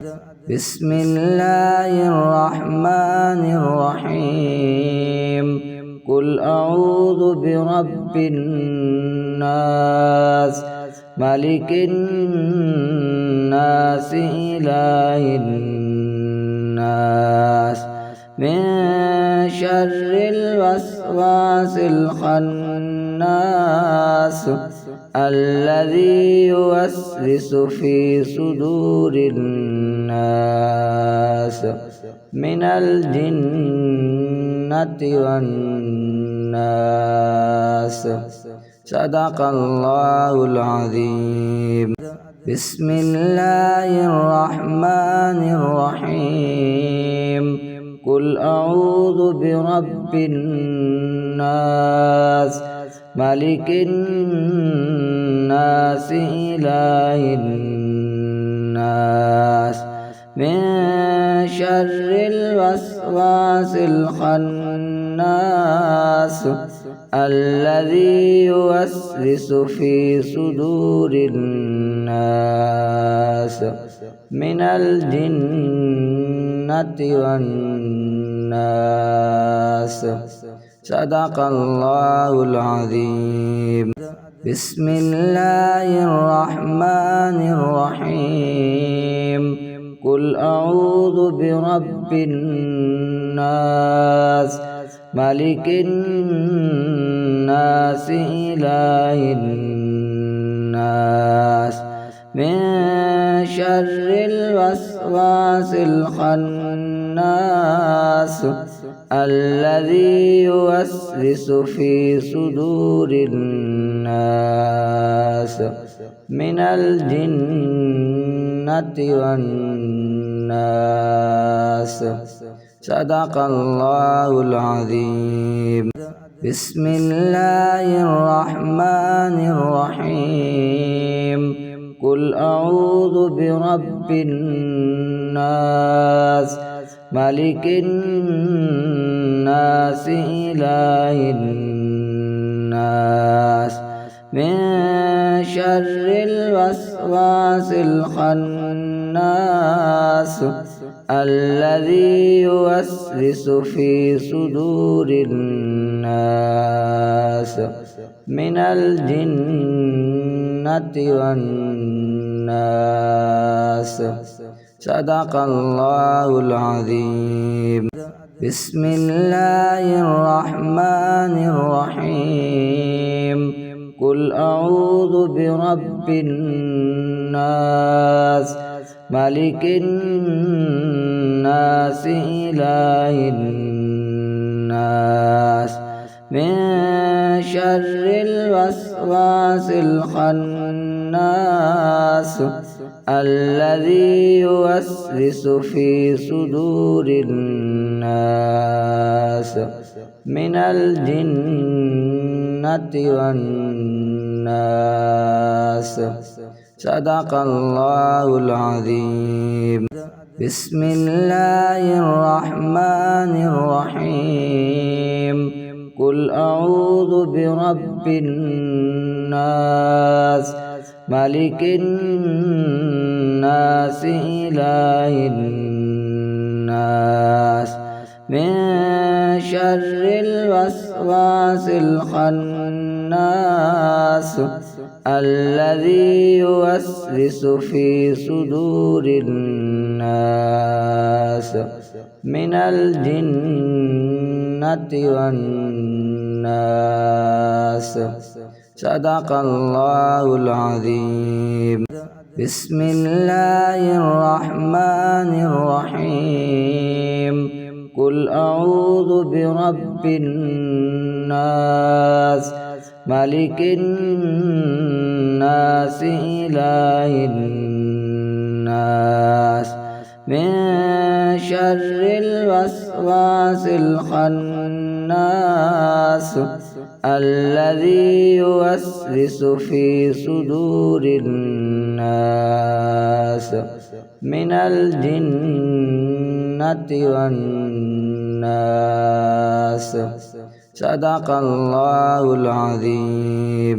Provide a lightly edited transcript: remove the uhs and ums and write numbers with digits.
بسم الله الرحمن الرحيم قل أعوذ برب الناس ملك الناس إله الناس من شر الوسواس الخناس الذي يوسوس في صدور الناس من الجنة والناس. صدق الله العظيم. بسم الله الرحمن الرحيم قل أعوذ برب الناس ملك الناس إله الناس من شر الوسواس الخناس الذي يوسوس في صدور الناس من الجنة والناس. صدق الله العظيم. بسم الله الرحمن الرحيم قل أعوذ برب الناس ملك الناس إله الناس من شر الوسواس الخناس الذي يوسوس في صدور الناس من الجنة والناس. صدق الله العظيم. بسم الله الرحمن الرحيم قل أعوذ برب الناس ملك الناس إله الناس من شر الوسواس الخناس الذي يوسوس في صدور الناس من الجنة والناس. صدق الله العظيم. بسم الله الرحمن الرحيم قل أعوذ برب الناس ملك الناس إله الناس من شر الوسواس الخناس الذي يوسوس في صدور الناس من الجنة والناس. صدق الله العظيم. بسم الله الرحمن الرحيم قل أعوذ برب الناس ملك الناس إله الناس من شر الوسواس الخناس الذي يوسوس في صدور الناس من الجنة والناس. صدق الله العظيم. بسم الله الرحمن الرحيم قل أعوذ برب الناس ملك الناس إله الناس من شر الوسواس الخناس الذي يوسوس في صدور الناس من الجنة والناس. صدق الله العظيم.